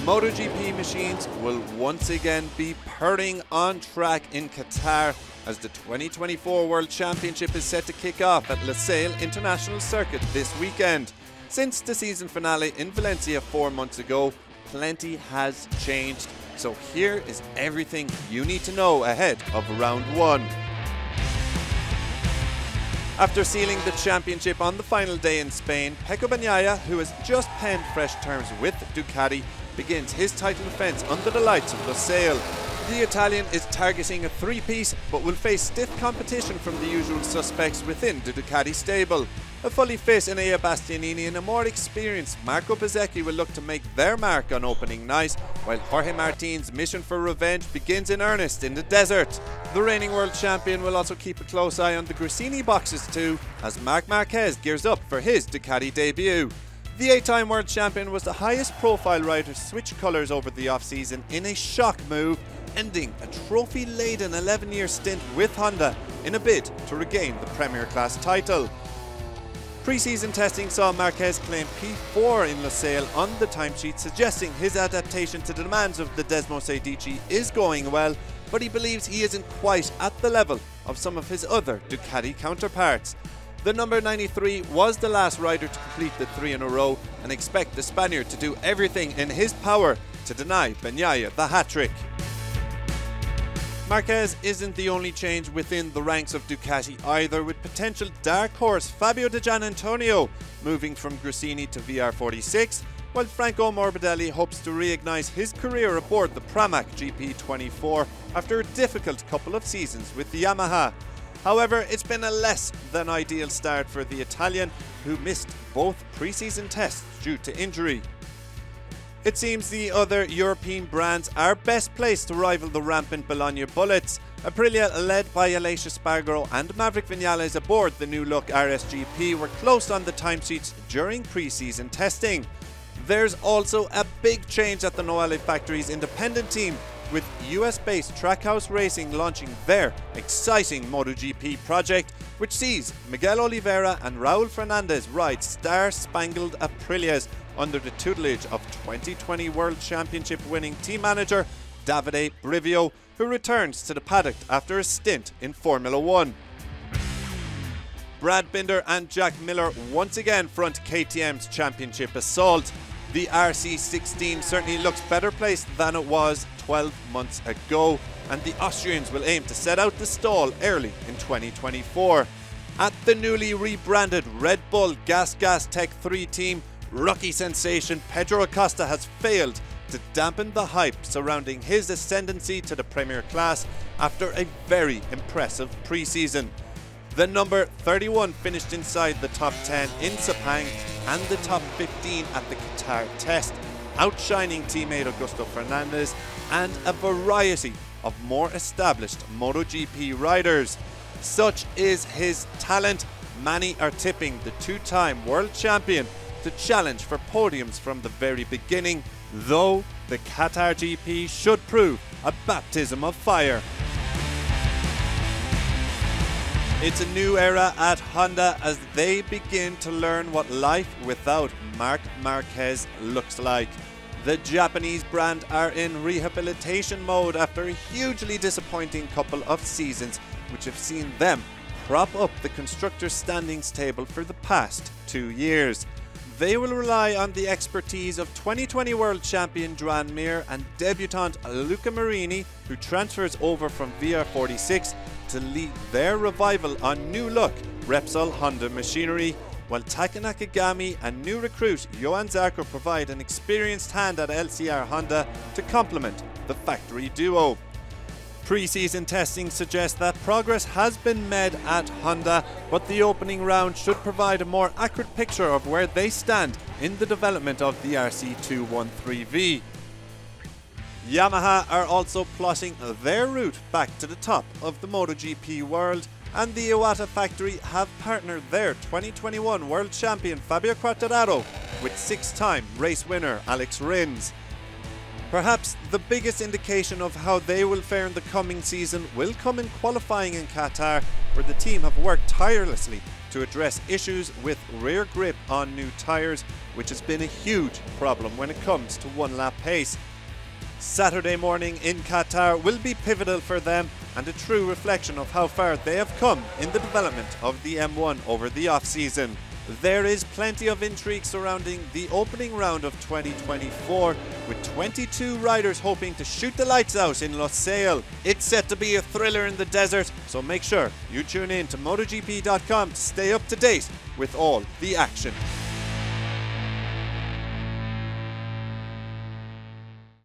MotoGP machines will once again be purring on track in Qatar as the 2024 World Championship is set to kick off at Losail International Circuit this weekend. Since the season finale in Valencia 4 months ago, plenty has changed. So here is everything you need to know ahead of round one. After sealing the championship on the final day in Spain, Pecco Bagnaia, who has just penned fresh terms with Ducati, begins his title defence under the lights of Losail. The Italian is targeting a three-piece, but will face stiff competition from the usual suspects within the Ducati stable. A fully fit Enea Bastianini and a more experienced Marco Bezzecchi will look to make their mark on opening night, while Jorge Martin's mission for revenge begins in earnest in the desert. The reigning world champion will also keep a close eye on the Gresini boxes too, as Marc Marquez gears up for his Ducati debut. The 8-time world champion was the highest profile rider to switch colours over the off-season in a shock move, ending a trophy-laden 11-year stint with Honda in a bid to regain the Premier Class title. Pre-season testing saw Marquez claim P4 in Losail on the timesheet, suggesting his adaptation to the demands of the Desmos Adichie is going well, but he believes he isn't quite at the level of some of his other Ducati counterparts. The number 93 was the last rider to complete the 3 in a row, and expect the Spaniard to do everything in his power to deny Bagnaia the hat-trick. Marquez isn't the only change within the ranks of Ducati either, with potential dark horse Fabio Di Giannantonio moving from Gresini to VR46, while Franco Morbidelli hopes to reignite his career aboard the Pramac GP24 after a difficult couple of seasons with the Yamaha. However, it's been a less than ideal start for the Italian, who missed both pre-season tests due to injury. It seems the other European brands are best placed to rival the rampant Bologna Bullets. Aprilia, led by Aleix Espargaro and Maverick Viñales aboard the new look RSGP, were close on the timesheets during pre-season testing. There's also a big change at the Noale Factory's independent team, with US-based Trackhouse Racing launching their exciting MotoGP project, which sees Miguel Oliveira and Raul Fernandez ride star-spangled Aprilias under the tutelage of 2020 World Championship winning team manager Davide Brivio, who returns to the paddock after a stint in Formula 1. Brad Binder and Jack Miller once again front KTM's championship assault. The RC16 certainly looks better placed than it was 12 months ago, and the Austrians will aim to set out the stall early in 2024. At the newly rebranded Red Bull Gas Tech 3 team, rookie sensation Pedro Acosta has failed to dampen the hype surrounding his ascendancy to the Premier Class after a very impressive pre-season. The number 31 finished inside the top 10 in Sepang and the top 15 at the Qatar test, outshining teammate Augusto Fernandez and a variety of more established MotoGP riders. Such is his talent, many are tipping the two-time world champion to challenge for podiums from the very beginning, though the Qatar GP should prove a baptism of fire. It's a new era at Honda as they begin to learn what life without Marc Marquez looks like. The Japanese brand are in rehabilitation mode after a hugely disappointing couple of seasons, which have seen them prop up the constructors' standings table for the past 2 years. They will rely on the expertise of 2020 world champion Joan Mir and debutant Luca Marini, who transfers over from VR46, to lead their revival on new look Repsol Honda machinery, while Taka Nakagami and new recruit Johan Zarco provide an experienced hand at LCR Honda to complement the factory duo. Pre-season testing suggests that progress has been made at Honda, but the opening round should provide a more accurate picture of where they stand in the development of the RC213V. Yamaha are also plotting their route back to the top of the MotoGP world, and the Iwata factory have partnered their 2021 world champion Fabio Quartararo with 6-time race winner Alex Rins. Perhaps the biggest indication of how they will fare in the coming season will come in qualifying in Qatar, where the team have worked tirelessly to address issues with rear grip on new tyres, which has been a huge problem when it comes to one-lap pace. Saturday morning in Qatar will be pivotal for them and a true reflection of how far they have come in the development of the M1 over the off-season. There is plenty of intrigue surrounding the opening round of 2024, with 22 riders hoping to shoot the lights out in Losail. It's set to be a thriller in the desert, so make sure you tune in to MotoGP.com to stay up to date with all the action.